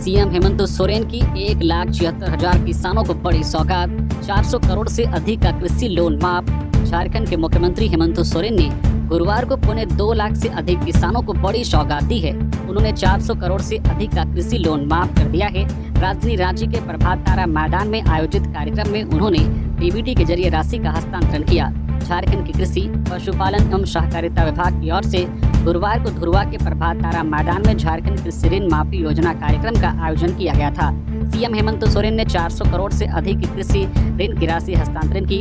CM Hemant Soren की 1,76,000 किसानों को बड़ी सौगात, 400 करोड़ से अधिक का कृषि लोन माफ। झारखंड के मुख्यमंत्री हेमंत सोरेन ने गुरुवार को पौने 2 लाख से अधिक किसानों को बड़ी सौगात दी है। उन्होंने 400 करोड़ से अधिक का कृषि लोन माफ कर दिया है। राजधानी रांची के प्रभात तारा मैदान में आयोजित कार्यक्रम में उन्होंने डीबीटी के जरिए राशि का हस्तांतरण किया। झारखंड के कृषि, पशुपालन एवं सहकारिता विभाग की ओर से गुरुवार को धुरवा के प्रभात तारा मैदान में झारखंड कृषि ऋण माफी योजना कार्यक्रम का आयोजन किया गया था। सीएम हेमंत सोरेन ने 400 करोड़ से अधिक की कृषि ऋण की राशि हस्तांतरण की।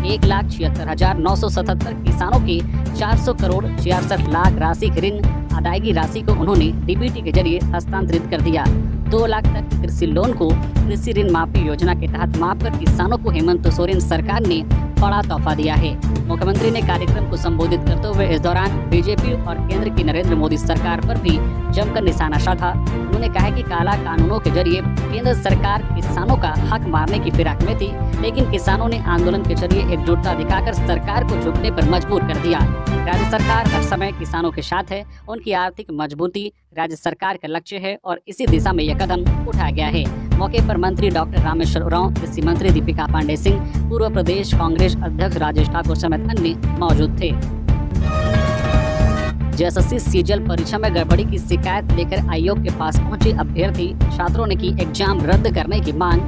1,76,977 किसानों की 400 करोड़ 66 लाख राशि की ऋण अदायगी राशि को उन्होंने डीबीटी के जरिए हस्तांतरित कर दिया। 2 लाख तक के कृषि लोन को कृषि ऋण माफी योजना के तहत माफ कर किसानों को हेमंत सोरेन सरकार ने बड़ा तोहफा दिया है। मुख्यमंत्री ने कार्यक्रम को संबोधित करते हुए इस दौरान बीजेपी और केंद्र की नरेंद्र मोदी सरकार पर भी जमकर निशाना साधा। उन्होंने कहा कि काला कानूनों के जरिए केंद्र सरकार किसानों का हक मारने की फिराक में थी, लेकिन किसानों ने आंदोलन के जरिए एकजुटता दिखाकर सरकार को झुकने पर मजबूर कर दिया। राज्य सरकार हर समय किसानों के साथ है। उनकी आर्थिक मजबूती राज्य सरकार का लक्ष्य है और इसी दिशा में यह कदम उठाया गया है। मौके पर मंत्री डॉक्टर रामेश्वर उरांव, कृषि मंत्री दीपिका पांडे सिंह, पूर्व प्रदेश कांग्रेस अध्यक्ष राजेश ठाकुर समेत अन्य मौजूद थे। जेएसएससी सीजीएल परीक्षा में गड़बड़ी की शिकायत लेकर आयोग के पास पहुंचे अभ्यर्थी छात्रों ने की एग्जाम रद्द करने की मांग।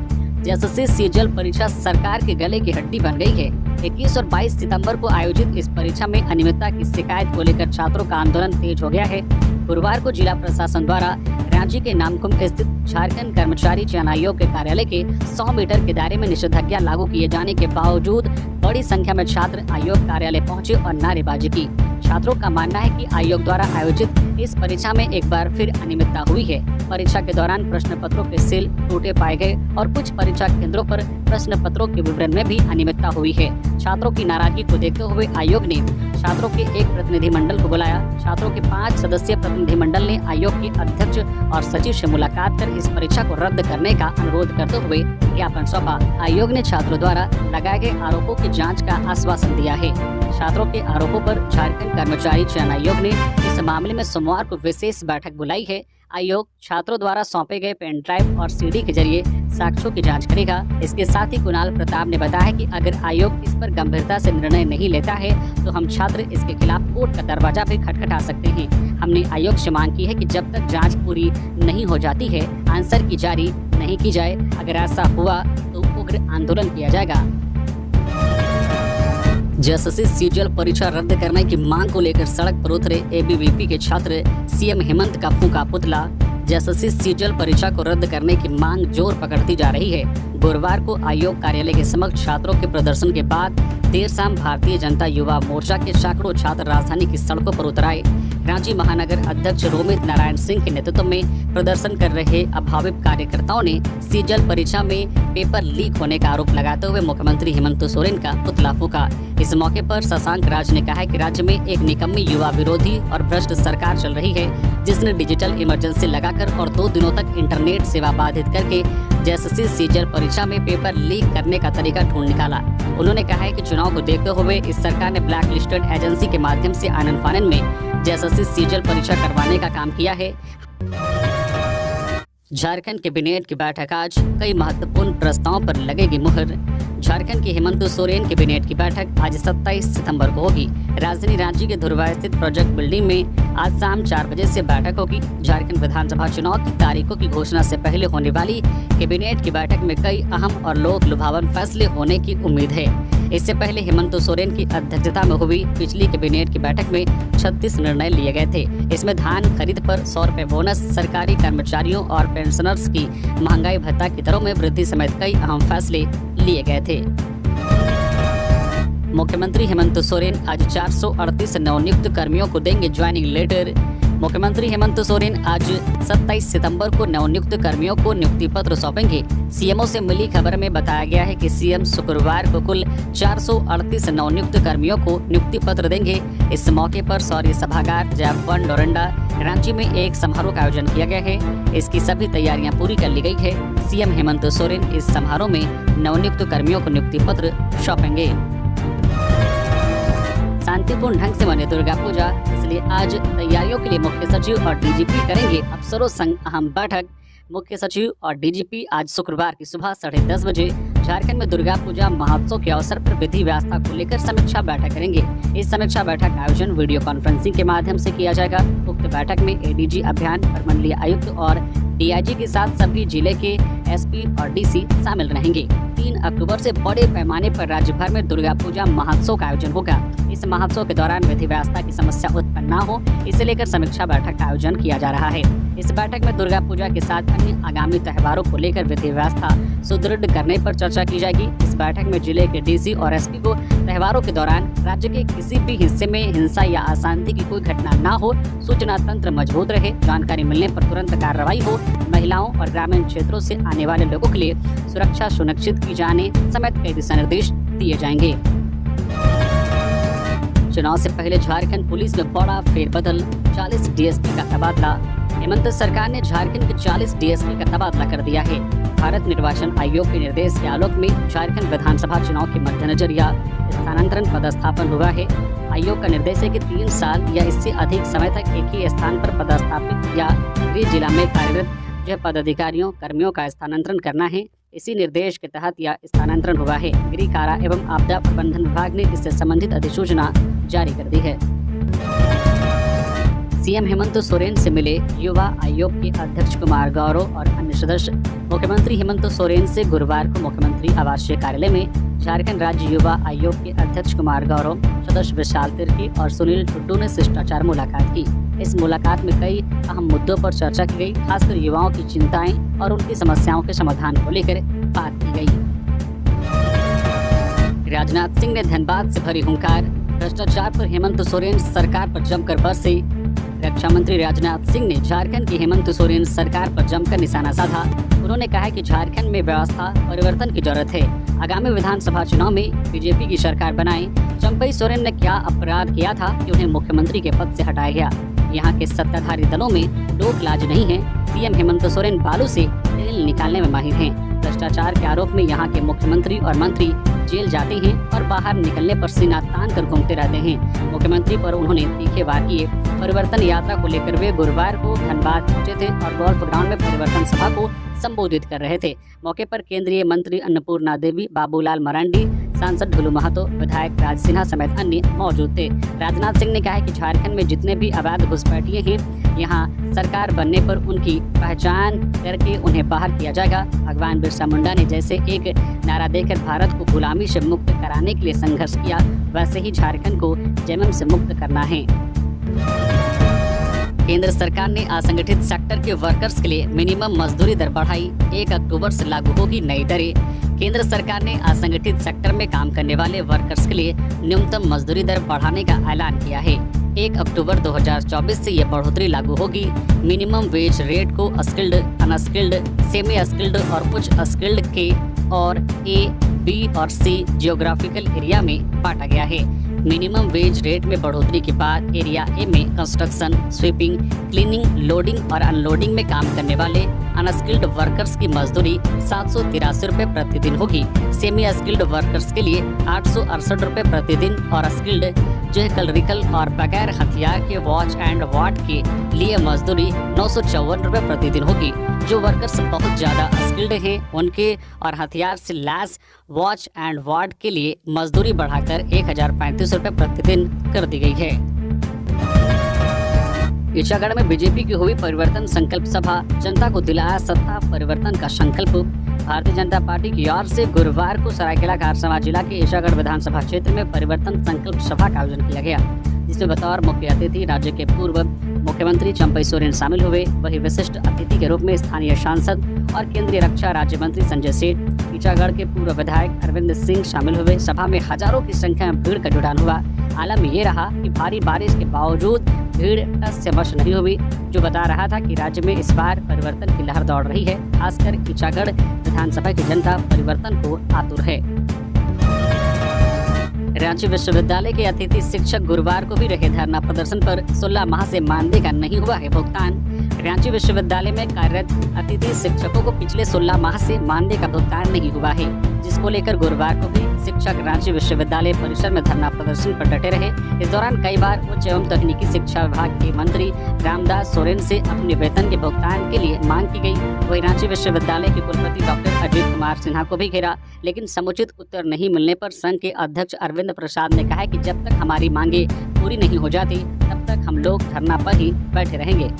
जेएसएससी सीजीएल परीक्षा सरकार के गले की हड्डी बन गई है। 21 और 22 सितंबर को आयोजित इस परीक्षा में अनियमितता की शिकायत को लेकर छात्रों का आंदोलन तेज हो गया है। गुरुवार को जिला प्रशासन द्वारा रांची के नामकुम स्थित झारखंड कर्मचारी चयन आयोग के कार्यालय के 100 मीटर के दायरे में निषेधाज्ञा लागू किए जाने के बावजूद बड़ी संख्या में छात्र आयोग कार्यालय पहुंचे और नारेबाजी की। छात्रों का मानना है कि आयोग द्वारा आयोजित इस परीक्षा में एक बार फिर अनियमितता हुई है। परीक्षा के दौरान प्रश्न पत्रों के सील टूटे पाए गए और कुछ परीक्षा केंद्रों पर प्रश्न पत्रों के विवरण में भी अनियमितता हुई है। छात्रों की नाराजगी को देखते हुए आयोग ने छात्रों के एक प्रतिनिधिमंडल को बुलाया। छात्रों के 5 सदस्यीय प्रतिनिधिमंडल ने आयोग के अध्यक्ष और सचिव से मुलाकात कर इस परीक्षा को रद्द करने का अनुरोध करते हुए ज्ञापन सौंपा। आयोग ने छात्रों द्वारा लगाए गए आरोपों की जांच का आश्वासन दिया है। छात्रों के आरोपों पर झारखंड कर्मचारी चयन आयोग ने इस मामले में सोमवार को विशेष बैठक बुलाई है। आयोग छात्रों द्वारा सौंपे गए पेन ड्राइव और सीडी के जरिए साक्ष्यों की जांच करेगा। इसके साथ ही कुणाल प्रताप ने बताया कि अगर आयोग इस पर गंभीरता से निर्णय नहीं लेता है तो हम छात्र इसके खिलाफ कोर्ट का दरवाजा भी खटखटा सकते हैं। हमने आयोग से मांग की है कि जब तक जांच पूरी नहीं हो जाती है आंसर की जारी नहीं की जाए। अगर ऐसा हुआ तो उग्र आंदोलन किया जाएगा। जेएसएससी सीजीएल परीक्षा रद्द करने की मांग को लेकर सड़क पर उतरे एबीवीपी के छात्र, सीएम हेमंत का फूंका पुतला। जेएसएससी सीजीएल परीक्षा को रद्द करने की मांग जोर पकड़ती जा रही है। गुरुवार को आयोग कार्यालय के समक्ष छात्रों के प्रदर्शन के बाद देर शाम भारतीय जनता युवा मोर्चा के सैकड़ों छात्र राजधानी की सड़कों पर उतर आए। रांची महानगर अध्यक्ष रोमित नारायण सिंह के नेतृत्व में प्रदर्शन कर रहे अभावित कार्यकर्ताओं ने सीजीएल परीक्षा में पेपर लीक होने का आरोप लगाते हुए मुख्यमंत्री हेमंत सोरेन का पुतला फूंका। इस मौके पर शशांक राज ने कहा कि राज्य में एक निकम्मी युवा विरोधी और भ्रष्ट सरकार चल रही है, जिसने डिजिटल इमरजेंसी लगाकर और 2 दिनों तक इंटरनेट सेवा बाधित करके जेएसएससी सीजीएल परीक्षा में पेपर लीक करने का तरीका ढूंढ निकाला। उन्होंने कहा है कि चुनाव को देखते हुए इस सरकार ने ब्लैक लिस्टेड एजेंसी के माध्यम से आनन फानन में जेएसएससी सीजीएल परीक्षा करवाने का काम किया है। झारखंड कैबिनेट की बैठक आज, कई महत्वपूर्ण प्रस्तावों पर लगेगी मुहर। झारखंड के हेमंत सोरेन कैबिनेट की बैठक आज 27 सितंबर को होगी। राजधानी रांची के धुरवा स्थित प्रोजेक्ट बिल्डिंग में आज शाम 4 बजे से बैठक होगी। झारखंड विधानसभा चुनाव की तारीखों की घोषणा से पहले होने वाली कैबिनेट की बैठक में कई अहम और लोक लुभावन फैसले होने की उम्मीद है। इससे पहले हेमंत सोरेन की अध्यक्षता में हुई पिछली कैबिनेट की बैठक में 36 निर्णय लिए गए थे। इसमें धान खरीद पर 100 रुपए बोनस, सरकारी कर्मचारियों और पेंशनर्स की महंगाई भत्ता की दरों में वृद्धि समेत कई अहम फैसले लिए गए थे। मुख्यमंत्री हेमंत सोरेन आज 438 नवनियुक्त कर्मियों को देंगे ज्वाइनिंग लेटर। मुख्यमंत्री हेमंत सोरेन आज 27 सितंबर को नवनियुक्त कर्मियों को नियुक्ति पत्र सौंपेंगे। सीएमओ से मिली खबर में बताया गया है कि सीएम शुक्रवार को कुल 438 नवनियुक्त कर्मियों को नियुक्ति पत्र देंगे। इस मौके पर शौर्य सभागार जयपुर डोरंडा रांची में एक समारोह का आयोजन किया गया है। इसकी सभी तैयारियां पूरी कर ली गई है। सीएम हेमंत सोरेन इस समारोह में नवनियुक्त कर्मियों को नियुक्ति पत्र सौंपेंगे। शांतिपूर्ण ढंग से बने दुर्गा पूजा, इसलिए आज तैयारियों के लिए मुख्य सचिव और डीजीपी करेंगे अफसरों संग अहम बैठक। मुख्य सचिव और डीजीपी आज शुक्रवार की सुबह 10:30 बजे झारखंड में दुर्गा पूजा महोत्सव के अवसर पर विधि व्यवस्था को लेकर समीक्षा बैठक करेंगे। इस समीक्षा बैठक का आयोजन वीडियो कॉन्फ्रेंसिंग के माध्यम से किया जाएगा। उक्त बैठक में एडीजी अभियान, प्रमंडलीय आयुक्त और डीआईजी के साथ सभी जिले के एसपी और डीसी शामिल रहेंगे। 3 अक्टूबर से बड़े पैमाने पर राज्य भर में दुर्गा पूजा महोत्सव का आयोजन होगा। इस महोत्सव के दौरान विधि व्यवस्था की समस्या उत्पन्न न हो, इसे लेकर समीक्षा बैठक का आयोजन किया जा रहा है। इस बैठक में दुर्गा पूजा के साथ अन्य आगामी त्योहारों को लेकर विधि व्यवस्था सुदृढ़ करने पर चर्चा की जाएगी। इस बैठक में जिले के डीसी और एसपी को त्योहारों के दौरान राज्य के किसी भी हिस्से में हिंसा या अशांति की कोई घटना न हो, सूचना तंत्र मजबूत रहे, जानकारी मिलने पर तुरंत कार्रवाई हो, महिलाओं और ग्रामीण क्षेत्रों से आने वाले लोगों के लिए सुरक्षा सुनिश्चित की जाने समेत कई दिशा निर्देश दिए जाएंगे। चुनाव से पहले झारखंड पुलिस में बड़ा फेरबदल, 40 डीएसपी का तबादला। हेमंत सरकार ने झारखंड के 40 डीएसपी का तबादला कर दिया है। भारत निर्वाचन आयोग के निर्देश के आलोक में झारखंड विधानसभा चुनाव के मद्देनजर यह स्थानांतरण पदस्थापन हुआ है। आयोग का निर्देश है कि 3 साल या इससे अधिक समय तक एक ही स्थान पर पदस्थापित या गृह जिला में कार्यरत जो पदाधिकारियों कर्मियों का स्थानांतरण करना है। इसी निर्देश के तहत यह स्थानांतरण हुआ है। गृह कारा एवं आपदा प्रबंधन विभाग ने इससे संबंधित अधिसूचना जारी कर दी है। सीएम हेमंत सोरेन से मिले युवा आयोग के अध्यक्ष कुमार गौरव और अन्य सदस्य। मुख्यमंत्री हेमंत सोरेन से गुरुवार को मुख्यमंत्री आवासीय कार्यालय में झारखंड राज्य युवा आयोग के अध्यक्ष कुमार गौरव, सदस्य विशाल तिर्की और सुनील टुड्डू ने शिष्टाचार मुलाकात की। इस मुलाकात में कई अहम मुद्दों पर चर्चा की गई, खासकर युवाओं की चिंताएं और उनकी समस्याओं के समाधान को लेकर बात की गई। राजनाथ सिंह ने धनबाद से भरी हुंकार, भ्रष्टाचार पर हेमंत सोरेन सरकार पर जमकर बरसे। रक्षा मंत्री राजनाथ सिंह ने झारखंड की हेमंत सोरेन सरकार पर जमकर निशाना साधा। उन्होंने कहा कि झारखंड में व्यवस्था परिवर्तन की जरूरत है। आगामी विधानसभा चुनाव में बीजेपी की सरकार बनाए। चंपई सोरेन ने क्या अपराध किया था कि उन्हें मुख्यमंत्री के पद से हटाया गया? यहाँ के सत्ताधारी दलों में लोक लाज नहीं है। सीएम हेमंत सोरेन बालू से तेल निकालने में माहिर हैं। भ्रष्टाचार के आरोप में यहाँ के मुख्यमंत्री और मंत्री जेल जाते हैं और बाहर निकलने पर सीना तान कर घूमते रहते हैं। मुख्यमंत्री पर उन्होंने तीखे वार किए। परिवर्तन यात्रा को लेकर वे गुरुवार को धनबाद पहुंचे थे और गोल्फ ग्राउंड में परिवर्तन सभा को संबोधित कर रहे थे। मौके पर केंद्रीय मंत्री अन्नपूर्णा देवी, बाबूलाल मरांडी, सांसद ढुलू महतो, विधायक राज सिन्हा समेत अन्य मौजूद थे। राजनाथ सिंह ने कहा कि झारखंड में जितने भी अवैध घुसपैठिए हैं, यहाँ सरकार बनने पर उनकी पहचान करके उन्हें बाहर किया जाएगा। भगवान बिरसा मुंडा ने जैसे एक नारा देकर भारत को गुलामी से मुक्त कराने के लिए संघर्ष किया, वैसे ही झारखंड को जेएमएम से मुक्त करना है। केंद्र सरकार ने असंगठित सेक्टर के वर्कर्स के लिए मिनिमम मजदूरी दर बढ़ाई। 1 अक्टूबर से लागू होगी नई दरें। केंद्र सरकार ने असंगठित सेक्टर में काम करने वाले वर्कर्स के लिए न्यूनतम मजदूरी दर बढ़ाने का ऐलान किया है। 1 अक्टूबर 2024 से ये बढ़ोतरी लागू होगी। मिनिमम वेज रेट को स्किल्ड, अनस्किल्ड, सेमी स्किल्ड और कुछ स्किल्ड के और ए, बी और सी जियोग्राफिकल एरिया में बांटा गया है। मिनिमम वेज रेट में बढ़ोतरी के बाद एरिया ए में कंस्ट्रक्शन, स्वीपिंग, क्लीनिंग, लोडिंग और अनलोडिंग में काम करने वाले अनस्किल्ड वर्कर्स की मजदूरी 783 रुपये प्रतिदिन होगी। सेमी स्किल्ड वर्कर्स के लिए 868 रुपये प्रतिदिन और स्किल्ड जो क्लरिकल और बगैर हथियार के वॉच एंड वार्ड के लिए मजदूरी 954 रुपये प्रतिदिन होगी। जो वर्कर्स बहुत ज़्यादा स्किल्ड हैं उनके और हथियार से लैस वॉच एंड वार्ड के लिए मजदूरी बढ़ाकर 1035 रुपये प्रतिदिन कर दी गई है। ईचागढ़ में बीजेपी की हुई परिवर्तन संकल्प सभा, जनता को दिलाया सत्ता परिवर्तन का संकल्प। भारतीय जनता पार्टी की ओर से गुरुवार को सरायकेला खरसावां जिला के ईचागढ़ विधानसभा क्षेत्र में परिवर्तन संकल्प सभा का आयोजन किया गया, जिसमें बतौर मुख्य अतिथि राज्य के पूर्व मुख्यमंत्री चंपई सोरेन शामिल हुए। वही विशिष्ट अतिथि के रूप में स्थानीय सांसद और केंद्रीय रक्षा राज्य मंत्री संजय सेठ, ईचागढ़ के पूर्व विधायक अरविंद सिंह शामिल हुए। सभा में हजारों की संख्या में भीड़ का जुटान हुआ। आलम ये रहा कि भारी बारिश के बावजूद भीड़ टस से मस नहीं हुई, जो बता रहा था कि राज्य में इस बार परिवर्तन की लहर दौड़ रही है। खासकर ईचागढ़ विधानसभा की जनता परिवर्तन को आतुर है। रांची विश्वविद्यालय के अतिथि शिक्षक गुरुवार को भी रहे धरना प्रदर्शन पर। 16 माह से मानदेय का नहीं हुआ है भुगतान। रांची विश्वविद्यालय में कार्यरत अतिथि शिक्षकों को पिछले 16 माह से मानदेय का भुगतान नहीं हुआ है, जिसको लेकर गुरुवार को भी शिक्षक रांची विश्वविद्यालय परिसर में धरना प्रदर्शन पर डटे रहे। इस दौरान कई बार उच्च एवं तकनीकी शिक्षा विभाग के मंत्री रामदास सोरेन से अपने वेतन के भुगतान के लिए मांग की गई। वहीं रांची विश्वविद्यालय के कुलपति डॉक्टर अजीत कुमार सिन्हा को भी घेरा, लेकिन समुचित उत्तर नहीं मिलने पर संघ के अध्यक्ष अरविंद प्रसाद ने कहा कि जब तक हमारी मांगे पूरी नहीं हो जाती तब तक हम लोग धरना पर ही बैठे रहेंगे।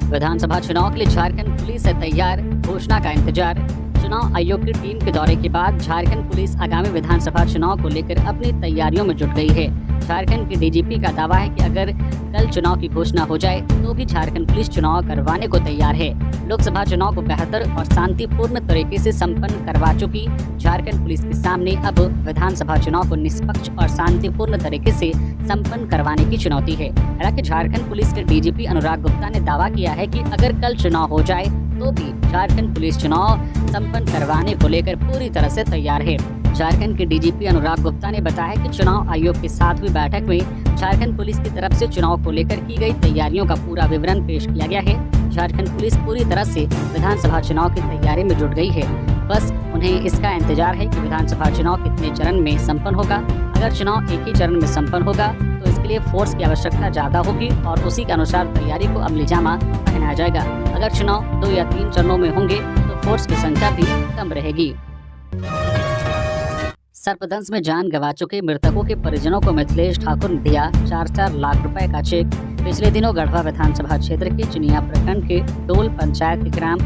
विधानसभा चुनाव के लिए झारखंड पुलिस है तैयार, घोषणा का इंतजार। चुनाव आयोग की टीम के दौरे के बाद झारखंड पुलिस आगामी विधानसभा चुनाव को लेकर अपनी तैयारियों में जुट गई है। झारखंड के डीजीपी का दावा है कि अगर कल चुनाव की घोषणा हो जाए तो भी झारखंड पुलिस चुनाव करवाने को तैयार है। लोकसभा चुनाव को बेहतर और शांतिपूर्ण तरीके से संपन्न करवा चुकी झारखंड पुलिस के सामने अब विधानसभा चुनाव को निष्पक्ष और शांतिपूर्ण तरीके से संपन्न करवाने की चुनौती है। हालांकि झारखंड पुलिस के डीजीपी अनुराग गुप्ता ने दावा किया है कि अगर कल चुनाव हो जाए तो भी झारखंड पुलिस चुनाव संपन्न करवाने को लेकर पूरी तरह से तैयार है। झारखंड के डीजीपी अनुराग गुप्ता ने बताया कि चुनाव आयोग के साथ हुई बैठक में झारखंड पुलिस की तरफ से चुनाव को लेकर की गई तैयारियों का पूरा विवरण पेश किया गया है। झारखंड पुलिस पूरी तरह से विधानसभा चुनाव की तैयारी में जुट गई है। बस उन्हें इसका इंतजार है कि विधानसभा चुनाव कितने चरण में संपन्न होगा। अगर चुनाव एक ही चरण में संपन्न होगा तो इसके लिए फोर्स की आवश्यकता ज्यादा होगी और उसी के अनुसार तैयारी को अमली जामा पहनाया जाएगा। अगर चुनाव 2 या 3 चरणों में होंगे तो फोर्स की संख्या भी कम रहेगी। सर्पदंश में जान गंवा चुके मृतकों के परिजनों को मिथिलेश ठाकुर ने दिया 4-4 लाख रुपए का चेक। पिछले दिनों गढ़वा विधानसभा क्षेत्र के चिनिया प्रखंड के डोल पंचायत के ग्राम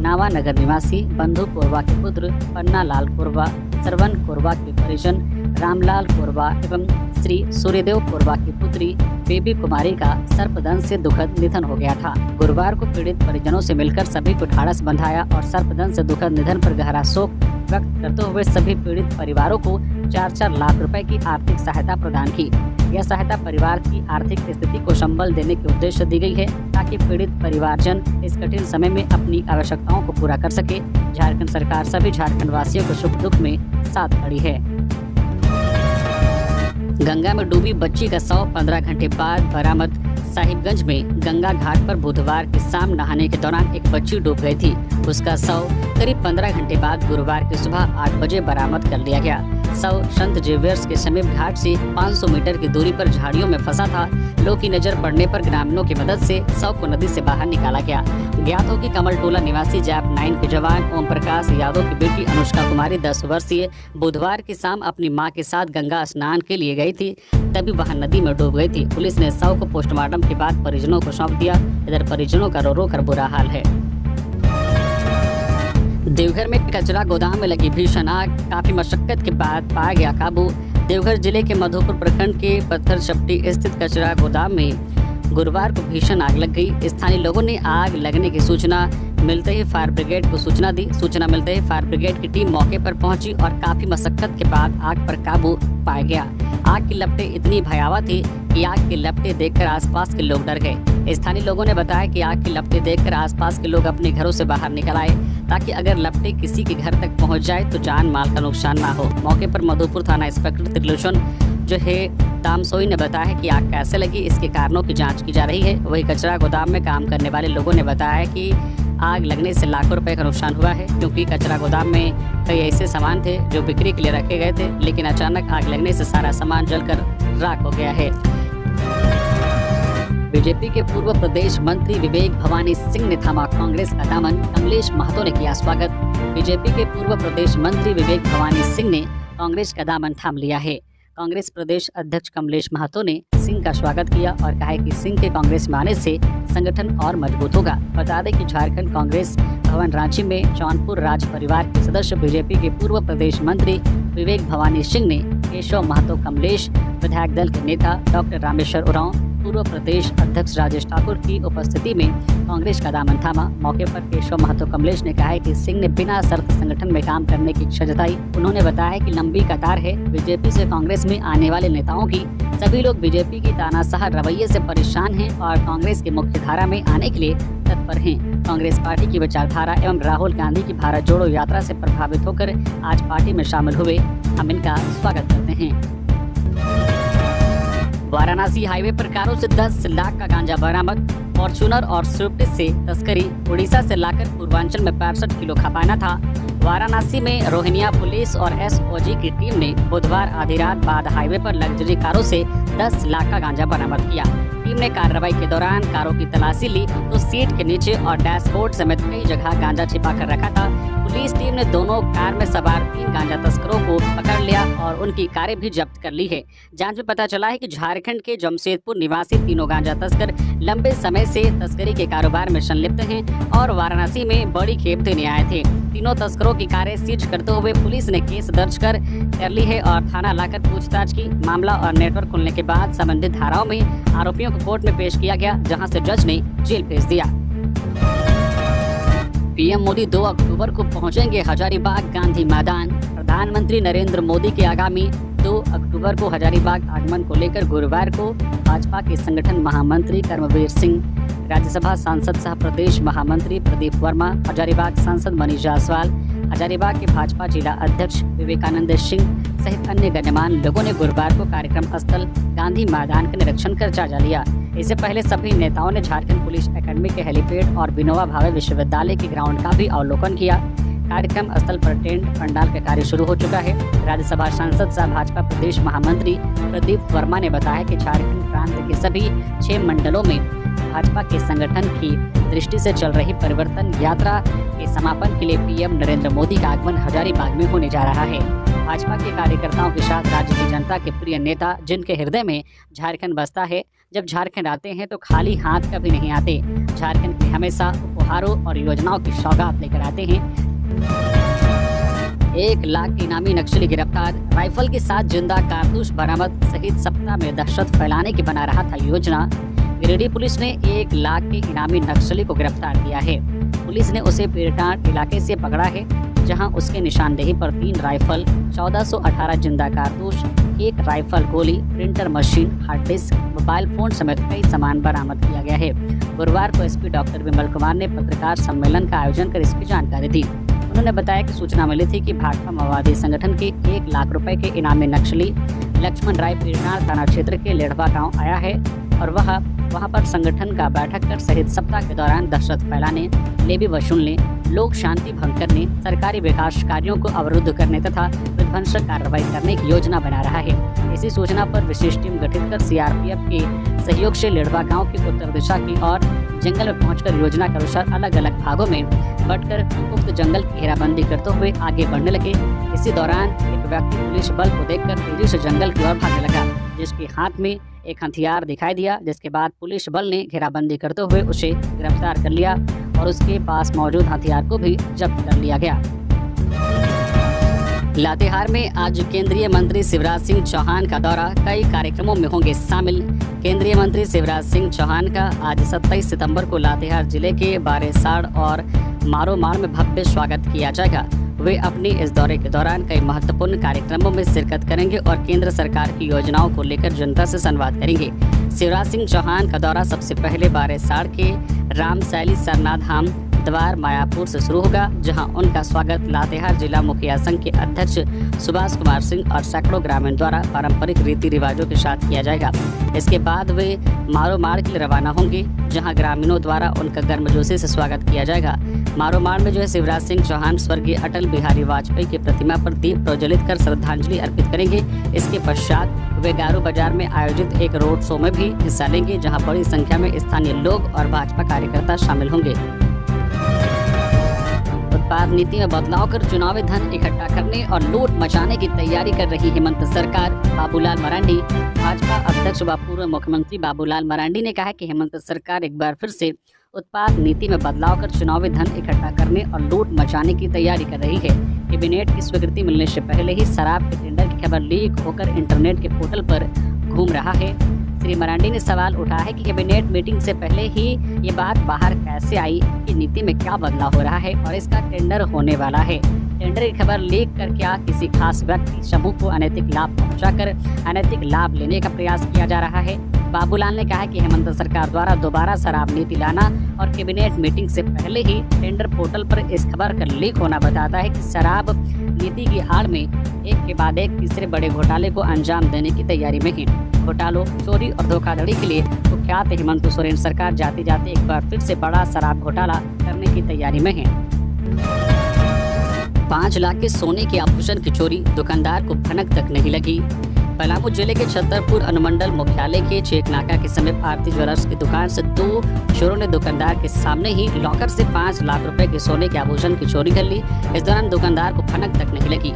नावा नगर निवासी बंधु कोरवा के पुत्र पन्ना लाल कोरवा, सरवन कोरवा के परिजन रामलाल कोरवा एवं श्री सूर्यदेव कोरवा की पुत्री बेबी कुमारी का सर्पदंश से दुखद निधन हो गया था। गुरुवार को पीड़ित परिजनों से मिलकर सभी को ढाढ़स बंधाया और सर्पदंश से दुखद निधन पर गहरा शोक व्यक्त करते हुए सभी पीड़ित परिवारों को 4-4 लाख रुपए की आर्थिक सहायता प्रदान की। यह सहायता परिवार की आर्थिक स्थिति को संबल देने के उद्देश्य दी गई है ताकि पीड़ित परिवारजन इस कठिन समय में अपनी आवश्यकताओं को पूरा कर सके। झारखंड सरकार सभी झारखंड वासियों को सुख दुख में साथ खड़ी है। गंगा में डूबी बच्ची का शव 15 घंटे बाद बरामद। साहिबगंज में गंगा घाट पर बुधवार की शाम नहाने के दौरान एक बच्ची डूब गई थी। उसका शव करीब 15 घंटे बाद गुरुवार की सुबह 8 बजे बरामद कर लिया गया। शव संत जेवियर्स के समीप घाट से 500 मीटर की दूरी पर झाड़ियों में फंसा था। लोग की नजर पड़ने पर ग्रामीणों की मदद से शव को नदी से बाहर निकाला गया। ज्ञात हो कि कमलटोला निवासी जैप 9 के जवान ओम प्रकाश यादव की बेटी अनुष्का कुमारी 10 वर्षीय बुधवार की शाम अपनी मां के साथ गंगा स्नान के लिए गई थी, तभी वह नदी में डूब गई थी। पुलिस ने शव को पोस्टमार्टम के बाद परिजनों को सौंप दिया। इधर परिजनों का रो रो कर बुरा हाल है। देवघर में कचरा गोदाम में लगी भीषण आग, काफी मशक्कत के बाद पाया गया काबू। देवघर जिले के मधुपुर प्रखंड के पत्थर चपटी स्थित कचरा गोदाम में गुरुवार को भीषण आग लग गई। स्थानीय लोगों ने आग लगने की सूचना मिलते ही फायर ब्रिगेड को सूचना दी। सूचना मिलते ही फायर ब्रिगेड की टीम मौके पर पहुंची और काफी मशक्कत के बाद आग पर काबू पाया गया। आग की लपटें इतनी भयावह थी कि आग की लपटें देखकर आसपास के लोग डर गए। स्थानीय लोगों ने बताया कि आग की लपटें देखकर आसपास के लोग अपने घरों से बाहर निकल आए ताकि अगर लपटें किसी के घर तक पहुंच जाए तो जान माल का नुकसान ना हो। मौके पर मधुपुर थाना इंस्पेक्टर त्रिलोचन जो है तामसोई ने बताया कि आग कैसे लगी इसके कारणों की जांच की जा रही है। वही कचरा गोदाम में काम करने वाले लोगों ने बताया कि आग लगने से लाखों रुपए का नुकसान हुआ है, क्योंकि कचरा गोदाम में कई ऐसे सामान थे जो बिक्री के लिए रखे गए थे, लेकिन अचानक आग लगने से सारा सामान जलकर राख हो गया है। बीजेपी के पूर्व प्रदेश मंत्री विवेक भवानी सिंह ने थामा कांग्रेस का दामन, कमलेश महतो ने किया स्वागत। बीजेपी के पूर्व प्रदेश मंत्री विवेक भवानी सिंह ने कांग्रेस का दामन थाम लिया है। कांग्रेस प्रदेश अध्यक्ष कमलेश महतो ने सिंह का स्वागत किया और कहा कि सिंह के कांग्रेस में आने से संगठन और मजबूत होगा। बता दें कि झारखंड कांग्रेस भवन रांची में जौनपुर राज परिवार के सदस्य बीजेपी के पूर्व प्रदेश मंत्री विवेक भवानी सिंह ने केशव महतो कमलेश, विधायक दल के नेता डॉक्टर रामेश्वर उरांव, पूर्व प्रदेश अध्यक्ष राजेश ठाकुर की उपस्थिति में कांग्रेस का दामन थामा। मौके पर केशव महतो कमलेश ने कहा कि सिंह ने बिना शर्त संगठन में काम करने की इच्छा जताई। उन्होंने बताया कि लंबी कतार है बीजेपी से कांग्रेस में आने वाले नेताओं की। सभी लोग बीजेपी की तानाशाह रवैये से परेशान हैं और कांग्रेस की मुख्य धारा में आने के लिए तत्पर हैं। कांग्रेस पार्टी की विचारधारा एवं राहुल गांधी की भारत जोड़ो यात्रा से प्रभावित होकर आज पार्टी में शामिल हुए। हम इनका स्वागत करते हैं। वाराणसी हाईवे पर कारों से 10 लाख का गांजा बरामद। फॉर्च्यूनर और स्विफ्ट से तस्करी। उड़ीसा से लाकर पूर्वांचल में 65 किलो खपाना था। वाराणसी में रोहिनिया पुलिस और एसओजी की टीम ने बुधवार आधी रात बाद हाईवे पर लग्जरी कारों से 10 लाख का गांजा बरामद किया। टीम ने कार्रवाई के दौरान कारों की तलाशी ली तो सीट के नीचे और डैशबोर्ड समेत कई जगह गांजा छिपा कर रखा था। पुलिस टीम ने दोनों कार में सवार 3 गांजा तस्करों को पकड़ लिया और उनकी कारें भी जब्त कर ली है। जांच में पता चला है कि झारखंड के जमशेदपुर निवासी तीनों गांजा तस्कर लंबे समय से तस्करी के कारोबार में संलिप्त हैं और वाराणसी में बड़ी खेप देने आए थे। तीनों तस्करों की कारें सीज करते हुए पुलिस ने केस दर्ज कर ली है और थाना लाकर पूछताछ की। मामला और नेटवर्क खुलने के बाद संबंधित धाराओं में आरोपियों को कोर्ट में पेश किया गया, जहां से जज ने जेल भेज दिया। पीएम मोदी 2 अक्टूबर को पहुंचेंगे हजारीबाग गांधी मैदान। प्रधानमंत्री नरेंद्र मोदी के आगामी 2 अक्टूबर को हजारीबाग आगमन को लेकर गुरुवार को भाजपा के संगठन महामंत्री कर्मवीर सिंह, राज्यसभा सांसद सह प्रदेश महामंत्री प्रदीप वर्मा, हजारीबाग सांसद मनीष जायसवाल, हजारीबाग के भाजपा जिला अध्यक्ष विवेकानंद सिंह सहित अन्य गण्यमान्य लोगों ने गुरुवार को कार्यक्रम स्थल गांधी मैदान का निरीक्षण कर जायजा लिया। इससे पहले सभी नेताओं ने झारखंड पुलिस एकेडमी के हेलीपैड और विनोबा भावे विश्वविद्यालय के ग्राउंड का भी अवलोकन किया। कार्यक्रम स्थल पर टेंट पंडाल का कार्य शुरू हो चुका है। राज्यसभा सांसद सह भाजपा प्रदेश महामंत्री प्रदीप वर्मा ने बताया कि झारखंड प्रांत के सभी 6 मंडलों में भाजपा के संगठन की दृष्टि से चल रही परिवर्तन यात्रा के समापन के लिए पीएम नरेंद्र मोदी का आगमन हजारीबाग में होने जा रहा है। भाजपा के कार्यकर्ताओं के साथ राज्य की जनता के प्रिय नेता जिनके हृदय में झारखंड बसता है, जब झारखंड आते हैं तो खाली हाथ कभी नहीं आते। झारखंड में हमेशा उपहारों और योजनाओं की सौगात लेकर आते हैं। 1 लाख इनामी नक्सली गिरफ्तार। राइफल के साथ जिंदा कारतूस बरामद सहित सप्ताह में दहशत फैलाने की बना रहा था योजना। गिरिडीह पुलिस ने 1 लाख के इनामी नक्सली को गिरफ्तार किया है। पुलिस ने उसे पीरटांड इलाके से पकड़ा है, जहां उसके निशानदेही पर 3 राइफल, 1418 जिंदा कारतूस, 1 राइफल गोली, printer machine, hard disk, mobile phone समेत कई सामान बरामद किया गया है। गुरुवार को एसपी डॉक्टर विमल कुमार ने पत्रकार सम्मेलन का आयोजन कर इसकी जानकारी दी। उन्होंने बताया कि सूचना मिली थी कि भाकपा माओवादी संगठन के 1 लाख रुपए के इनामी नक्सली लक्ष्मण राय पीरटांड थाना क्षेत्र के लेढ़वा गाँव आया है और वहां पर संगठन का बैठक कर सहित सप्ताह के दौरान दहशत फैलाने, लेवी वसूलने, लोक शांति भंग करने, सरकारी विकास कार्यों को अवरुद्ध करने तथा विध्वंसक कार्रवाई करने की योजना बना रहा है। इसी सूचना पर विशेष टीम गठित कर सीआरपीएफ के सहयोग से लेढ़वा गांव की उत्तर दिशा की ओर जंगल में पहुंचकर योजना के अनुसार अलग अलग भागों में बंटकर उक्त जंगल की घेराबंदी करते हुए आगे बढ़ने लगे। इसी दौरान एक व्यक्ति पुलिस बल को देखकर तेजी से जंगल की ओर भागने लगा, जिसके हाथ में एक हथियार दिखाई दिया, जिसके बाद पुलिस बल ने घेराबंदी करते हुए उसे गिरफ्तार कर लिया और उसके पास मौजूद हथियार को भी जब्त कर लिया गया। लातेहार में आज केंद्रीय मंत्री शिवराज सिंह चौहान का दौरा, कई कार्यक्रमों में होंगे शामिल। केंद्रीय मंत्री शिवराज सिंह चौहान का आज 27 सितंबर को लातेहार जिले के बारेसाड़ और मारोमाड़ में भव्य स्वागत किया जाएगा। वे अपने इस दौरे के दौरान कई महत्वपूर्ण कार्यक्रमों में शिरकत करेंगे और केंद्र सरकार की योजनाओं को लेकर जनता से संवाद करेंगे। शिवराज सिंह चौहान का दौरा सबसे पहले बारेसाड़ के रामशैली सरनाथ धाम द्वार मायापुर से शुरू होगा, जहां उनका स्वागत लातेहार जिला मुखिया संघ के अध्यक्ष सुभाष कुमार सिंह और सैकड़ों ग्रामीण द्वारा पारंपरिक रीति रिवाजों के साथ किया जाएगा। इसके बाद वे मारोमाड़ के लिए रवाना होंगे, जहां ग्रामीणों द्वारा उनका गर्मजोशी से स्वागत किया जाएगा। मारोमाड़ में शिवराज सिंह चौहान स्वर्गीय अटल बिहारी वाजपेयी की प्रतिमा पर दीप प्रज्वलित कर श्रद्धांजलि अर्पित करेंगे। इसके पश्चात वे गारू बाजार में आयोजित एक रोड शो में भी हिस्सा लेंगे, जहां बड़ी संख्या में स्थानीय लोग और भाजपा कार्यकर्ता शामिल होंगे। उत्पाद नीति में बदलाव कर चुनावी धन इकट्ठा करने और लूट मचाने की तैयारी कर रही हेमंत सरकार। बाबूलाल मरांडी। भाजपा अध्यक्ष व पूर्व मुख्यमंत्री बाबूलाल मरांडी ने कहा है कि हेमंत सरकार एक बार फिर से उत्पाद नीति में बदलाव कर चुनावी धन इकट्ठा करने और लूट मचाने की तैयारी कर रही है। कैबिनेट की स्वीकृति मिलने से पहले ही शराब के टेंडर की खबर लीक होकर इंटरनेट के पोर्टल पर घूम रहा है। श्री मरांडी ने सवाल उठाया है कि कैबिनेट मीटिंग से पहले ही ये बात बाहर कैसे आई कि नीति में क्या बदलाव हो रहा है और इसका टेंडर होने वाला है। टेंडर की खबर लीक कर क्या किसी खास व्यक्ति समूह को अनैतिक लाभ पहुंचाकर अनैतिक लाभ लेने का प्रयास किया जा रहा है। बाबूलाल ने कहा कि हेमंत सरकार द्वारा दोबारा शराब नीति लाना और कैबिनेट मीटिंग से पहले ही टेंडर पोर्टल पर इस खबर का लीक होना बताता है कि शराब नीति की आड़ में एक के बाद एक तीसरे बड़े घोटाले को अंजाम देने की तैयारी में है। घोटालों, चोरी और धोखाधड़ी के लिए कुख्यात हेमंत सोरेन सरकार जाते जाते एक बार फिर से बड़ा शराब घोटाला करने की तैयारी में है। 5 लाख के सोने के आभूषण की चोरी, दुकानदार को भनक तक नहीं लगी। पलामू जिले के छतरपुर अनुमंडल मुख्यालय के चेकनाका के समीप आरती ज्वेलर्स की दुकान से 2 चोरों ने दुकानदार के सामने ही लॉकर से 5 लाख रुपए के सोने के आभूषण की चोरी कर ली। इस दौरान दुकानदार को भनक तक नहीं लगी।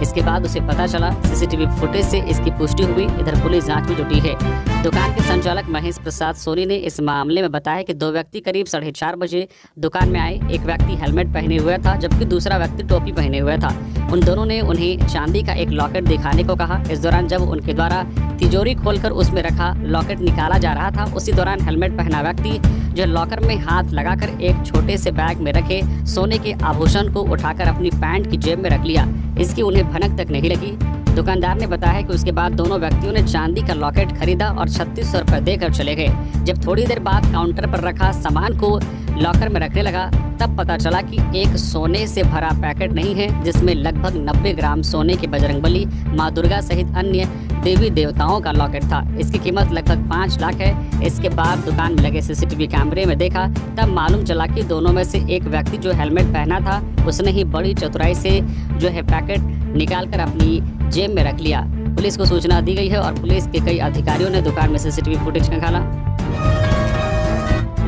इसके बाद उसे पता चला, सीसीटीवी फुटेज से इसकी पुष्टि हुई। इधर पुलिस जांच में जुटी है। दुकान के संचालक महेश प्रसाद सोनी ने इस मामले में बताया कि 2 व्यक्ति करीब 4:30 बजे दुकान में आए। एक व्यक्ति हेलमेट पहने हुए था जबकि दूसरा व्यक्ति टोपी पहने हुए था। उन दोनों ने उन्हें चांदी का एक लॉकेट दिखाने को कहा। इस दौरान जब उनके द्वारा तिजोरी खोलकर उसमें रखा लॉकेट निकाला जा रहा था, उसी दौरान हेलमेट पहना व्यक्ति जो लॉकर में हाथ लगाकर एक छोटे से बैग में रखे सोने के आभूषण को उठाकर अपनी पैंट की जेब में रख लिया। इसकी उन्हें भनक तक नहीं लगी। दुकानदार ने बताया कि उसके बाद दोनों व्यक्तियों ने चांदी का लॉकेट खरीदा और 3600 रुपये देकर चले गए। जब थोड़ी देर बाद काउंटर पर रखा सामान को लॉकर में रखने लगा, तब पता चला कि एक सोने से भरा पैकेट नहीं है, जिसमें लगभग 90 ग्राम सोने के बजरंगबली, माँ दुर्गा सहित अन्य देवी देवताओं का लॉकेट था। इसकी कीमत लगभग 5 लाख है। इसके बाद दुकान में लगे सीसीटीवी कैमरे में देखा, तब मालूम चला कि दोनों में से एक व्यक्ति जो हेलमेट पहना था, उसने ही बड़ी चतुराई से जो है पैकेट निकालकर अपनी जेब में रख लिया। पुलिस को सूचना दी गई है और पुलिस के कई अधिकारियों ने दुकान में सीसीटीवी फुटेज खंगाला।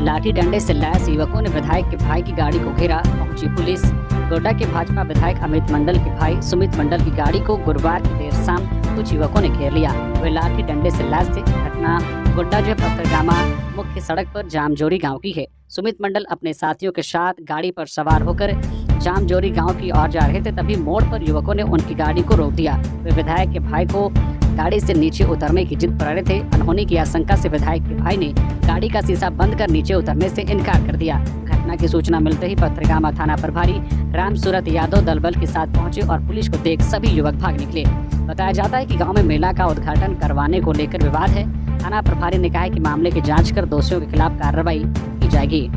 लाठी डंडे से लैस युवकों ने विधायक के भाई की गाड़ी को घेरा, पहुंची पुलिस। गोड्डा के भाजपा विधायक अमित मंडल के भाई सुमित मंडल की गाड़ी को गुरुवार की देर शाम कुछ युवकों ने घेर लिया। वे लाठी डंडे से लैस थे। घटना गोड्डा जो पत्थरगामा मुख्य सड़क पर जामजोरी गांव की है। सुमित मंडल अपने साथियों के साथ गाड़ी पर सवार होकर जामजोरी गांव की ओर जा रहे थे, तभी मोड़ पर युवकों ने उनकी गाड़ी को रोक दिया। वे विधायक के भाई को गाड़ी से नीचे उतरने की जिद पर अड़े थे। अनहोनी की आशंका से विधायक के भाई ने गाड़ी का शीशा बंद कर नीचे उतरने से इनकार कर दिया। घटना की सूचना मिलते ही पत्थरगामा थाना प्रभारी राम सूरत यादव दलबल के साथ पहुंचे और पुलिस को देख सभी युवक भाग निकले। बताया जाता है कि गांव में मेला का उद्घाटन करवाने को लेकर विवाद है। थाना प्रभारी ने कहा है कि मामले की जांच कर दोषियों के खिलाफ कार्रवाई की जाएगी।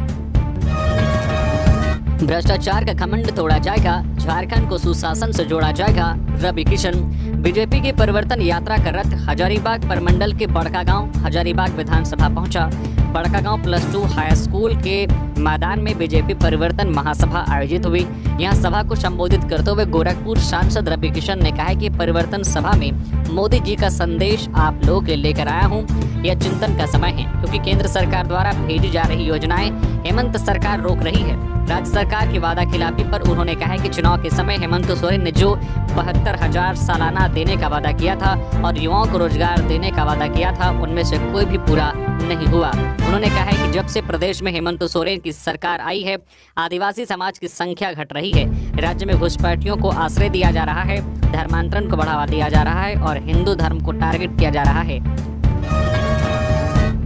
भ्रष्टाचार का घमंड तोड़ा जाएगा, झारखंड को सुशासन से जोड़ा जाएगा। रवि किशन। बीजेपी की परिवर्तन यात्रा का रथ हजारीबाग प्रमंडल के बड़कागांव हजारीबाग विधानसभा पहुंचा। बड़कागांव +2 हाई स्कूल के मैदान में बीजेपी परिवर्तन महासभा आयोजित हुई। यहां सभा को संबोधित करते हुए गोरखपुर सांसद रवि किशन ने कहा कि परिवर्तन सभा में मोदी जी का संदेश आप लोगों के लेकर आया हूं। यह चिंतन का समय है, क्योंकि केंद्र सरकार द्वारा भेजी जा रही योजनाएं हेमंत सरकार रोक रही है। राज्य सरकार की वादा खिलाफी पर उन्होंने कहा कि चुनाव के समय हेमंत सोरेन ने जो 72,000 सालाना देने का वादा किया था और युवाओं को रोजगार देने का वादा किया था, उनमें से कोई भी पूरा नहीं हुआ। उन्होंने कहा है कि जब से प्रदेश में हेमंत सोरेन की सरकार आई है, आदिवासी समाज की संख्या घट रही है। राज्य में घुसपैठियों को आश्रय दिया जा रहा है, धर्मांतरण को बढ़ावा दिया जा रहा है और हिंदू धर्म को टारगेट किया जा रहा है।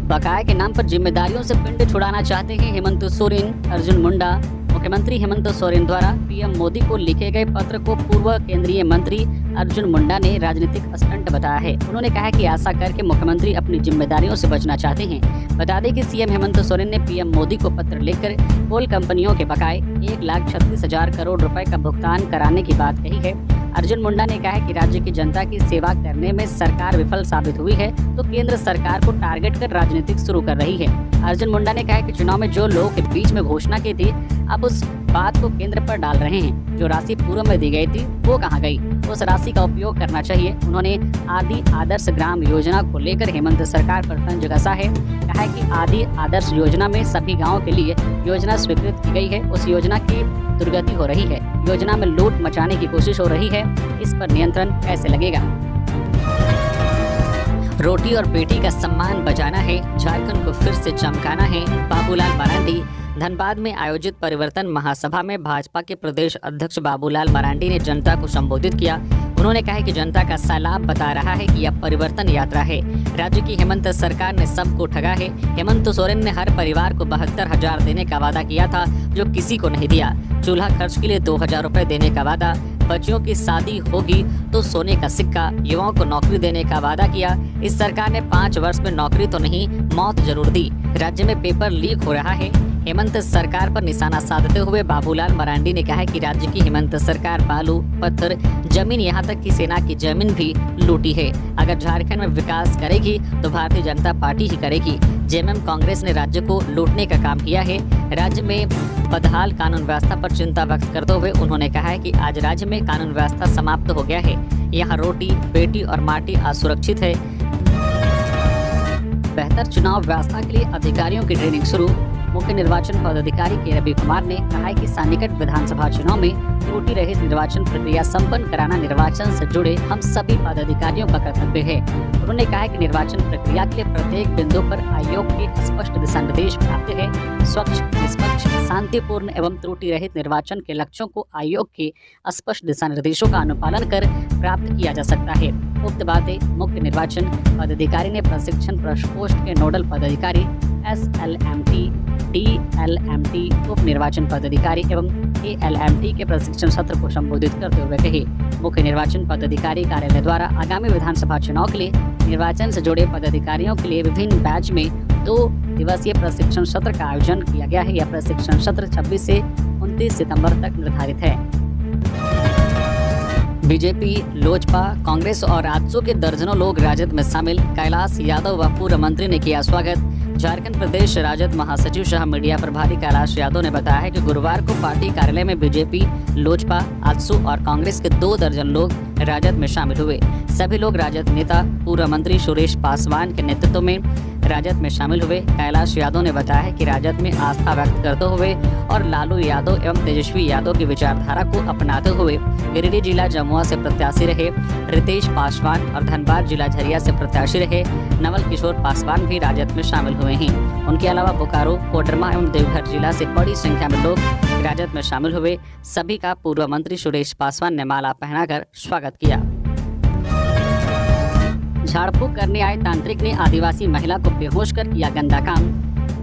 बकाया के नाम पर जिम्मेदारियों से पिंड छुड़ाना चाहते हैं हेमंत सोरेन। अर्जुन मुंडा। मुख्यमंत्री हेमंत सोरेन द्वारा पीएम मोदी को लिखे गए पत्र को पूर्व केंद्रीय मंत्री अर्जुन मुंडा ने राजनीतिक स्टंट बताया है। उन्होंने कहा कि आशा करके मुख्यमंत्री अपनी जिम्मेदारियों से बचना चाहते हैं। बता दें कि सीएम हेमंत सोरेन ने पीएम मोदी को पत्र लिखकर कोल कंपनियों के बकाए 1,36,000 करोड़ रुपए का भुगतान कराने की बात कही है। अर्जुन मुंडा ने कहा कि राज्य की जनता की सेवा करने में सरकार विफल साबित हुई है, तो केंद्र सरकार को टारगेट कर राजनीतिक शुरू कर रही है। अर्जुन मुंडा ने कहा कि चुनाव में जो लोगों के बीच में घोषणा की थी, अब उस बात को केंद्र पर डाल रहे हैं। जो राशि पूर्व में दी गई थी वो कहाँ गई? उस राशि का उपयोग करना चाहिए। उन्होंने आदि आदर्श ग्राम योजना को लेकर हेमंत सरकार पर तंज कसा है। कहा है कि आदि आदर्श योजना में सभी गाँव के लिए योजना स्वीकृत की गई है, उस योजना की दुर्गति हो रही है। योजना में लूट मचाने की कोशिश हो रही है, इस पर नियंत्रण कैसे लगेगा? रोटी और बेटी का सम्मान बचाना है, झारखंड को फिर से चमकाना है। बाबूलाल मरांडी। धनबाद में आयोजित परिवर्तन महासभा में भाजपा के प्रदेश अध्यक्ष बाबूलाल मरांडी ने जनता को संबोधित किया। उन्होंने कहा कि जनता का सैलाब बता रहा है कि यह परिवर्तन यात्रा है। राज्य की हेमंत सरकार ने सबको ठगा है। हेमंत सोरेन ने हर परिवार को 72,000 देने का वादा किया था, जो किसी को नहीं दिया। चूल्हा खर्च के लिए 2,000 रुपए देने का वादा, बच्चियों की शादी होगी तो सोने का सिक्का, युवाओं को नौकरी देने का वादा किया। इस सरकार ने 5 वर्ष में नौकरी तो नहीं, मौत जरूर दी। राज्य में पेपर लीक हो रहा है। हेमंत सरकार पर निशाना साधते हुए बाबूलाल मरांडी ने कहा है कि राज्य की हेमंत सरकार बालू, पत्थर, जमीन, यहाँ तक कि सेना की जमीन भी लूटी है। अगर झारखंड में विकास करेगी तो भारतीय जनता पार्टी ही करेगी। जेएमएम कांग्रेस ने राज्य को लूटने का काम किया है। राज्य में बदहाल कानून व्यवस्था पर चिंता व्यक्त करते हुए उन्होंने कहा है कि आज राज्य में कानून व्यवस्था समाप्त हो गया है। यहाँ रोटी, बेटी और माटी असुरक्षित है। बेहतर चुनाव व्यवस्था के लिए अधिकारियों की ट्रेनिंग शुरू। मुख्य निर्वाचन पदाधिकारी के रवि कुमार ने कहा है कि सन्निकट विधानसभा चुनाव में त्रुटि रहित निर्वाचन प्रक्रिया संपन्न कराना निर्वाचन से जुड़े हम सभी पदाधिकारियों का कर्तव्य है। उन्होंने कहा है कि निर्वाचन प्रक्रिया के लिए प्रत्येक बिंदु पर आयोग के स्पष्ट दिशा निर्देश प्राप्त है। स्वच्छ, निष्पक्ष, शांतिपूर्ण एवं त्रुटि रहित निर्वाचन के लक्ष्यों को आयोग के स्पष्ट दिशा निर्देशों का अनुपालन कर प्राप्त किया जा सकता है। उक्त बातें मुख्य निर्वाचन पदाधिकारी ने प्रशिक्षण प्रकोष्ठ के नोडल पदाधिकारी SLMT, DLMT, उप निर्वाचन पदाधिकारी एवं ALMT के प्रशिक्षण सत्र को संबोधित करते हुए कही। मुख्य निर्वाचन पदाधिकारी कार्यालय द्वारा आगामी विधानसभा चुनाव के लिए निर्वाचन से जुड़े पदाधिकारियों के लिए विभिन्न बैच में 2 दिवसीय प्रशिक्षण सत्र का आयोजन किया गया है। यह प्रशिक्षण सत्र 26 से 29 सितंबर तक निर्धारित है। बीजेपी, लोजपा, कांग्रेस और आजसू के दर्जनों लोग राजद में शामिल। कैलाश यादव व पूर्व मंत्री ने किया स्वागत। झारखंड प्रदेश राजद महासचिव सह मीडिया प्रभारी कैलाश यादव ने बताया है कि गुरुवार को पार्टी कार्यालय में बीजेपी, लोजपा, आजसू और कांग्रेस के 2 दर्जन लोग राजद में शामिल हुए। सभी लोग राजद नेता पूर्व मंत्री सुरेश पासवान के नेतृत्व में राजद में शामिल हुए। कैलाश यादव ने बताया है कि राजद में आस्था व्यक्त करते हुए और लालू यादव एवं तेजस्वी यादव की विचारधारा को अपनाते हुए गिरिडीह जिला जमुआ से प्रत्याशी रहे रितेश पासवान और धनबाद जिला झरिया से प्रत्याशी रहे नवल किशोर पासवान भी राजद में शामिल हुए हैं। उनके अलावा बोकारो, कोडरमा एवं देवघर जिला से बड़ी संख्या में लोग राजद में शामिल हुए। सभी का पूर्व मंत्री सुरेश पासवान ने माला पहनाकर स्वागत किया। झाड़ फूक करने आए तांत्रिक ने आदिवासी महिला को बेहोश कर किया गंदा काम।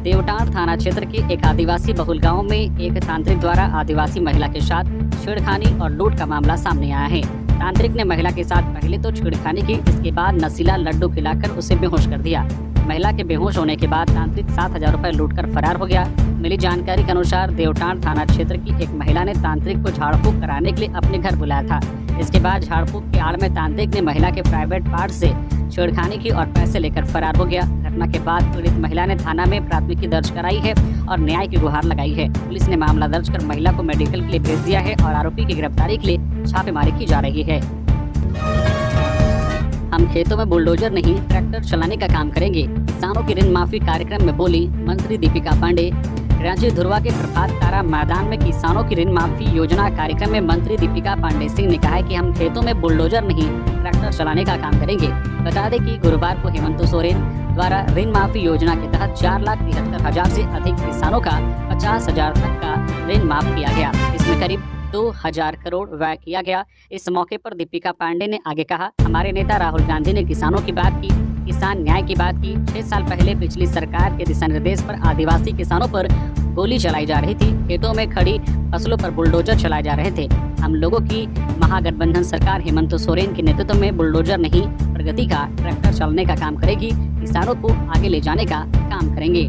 देवटांड़ थाना क्षेत्र के एक आदिवासी बहुल गांव में एक तांत्रिक द्वारा आदिवासी महिला के साथ छेड़खानी और लूट का मामला सामने आया है। तांत्रिक ने महिला के साथ पहले तो छेड़खानी की, इसके बाद नशीला लड्डू खिलाकर उसे बेहोश कर दिया। महिला के बेहोश होने के बाद तांत्रिक 7,000 रुपए लूटकर फरार हो गया। मिली जानकारी के अनुसार देवटांड़ थाना क्षेत्र की एक महिला ने तांत्रिक को झाड़ फूक कराने के लिए अपने घर बुलाया था। इसके बाद झाड़ फूक की आड़ में तांत्रिक ने महिला के प्राइवेट पार्ट से छेड़खानी की और पैसे लेकर फरार हो गया। घटना के बाद पीड़ित महिला ने थाना में प्राथमिकी दर्ज कराई है और न्याय की गुहार लगाई है। पुलिस ने मामला दर्ज कर महिला को मेडिकल के लिए भेज दिया है और आरोपी की गिरफ्तारी के लिए छापेमारी की जा रही है। हम खेतों में बुलडोजर नहीं, ट्रैक्टर चलाने का काम करेंगे। किसानों की ऋण माफी कार्यक्रम में बोली मंत्री दीपिका पांडे। रांची धुरवा के प्रभात तारा मैदान में किसानों की ऋण माफी योजना कार्यक्रम में मंत्री दीपिका पांडे सिंह ने कहा है कि हम खेतों में बुलडोजर नहीं, ट्रैक्टर चलाने का काम करेंगे। बता दें कि गुरुवार को हेमंत सोरेन द्वारा ऋण माफी योजना के तहत 4,73,000 से अधिक किसानों का 50,000 तक का ऋण माफ किया गया। इसमें करीब 2,000 करोड़ व्यय किया गया। इस मौके पर दीपिका पांडे ने आगे कहा, हमारे नेता राहुल गांधी ने किसानों की बात की, किसान न्याय की बात की। 6 साल पहले पिछली सरकार के दिशा निर्देश पर आदिवासी किसानों पर गोली चलाई जा रही थी। खेतों में खड़ी फसलों पर बुलडोजर चलाए जा रहे थे। हम लोगों की महागठबंधन सरकार हेमंत सोरेन के नेतृत्व में बुलडोजर नहीं, प्रगति का ट्रैक्टर चलाने का काम करेगी। किसानों को आगे ले जाने का काम करेंगे।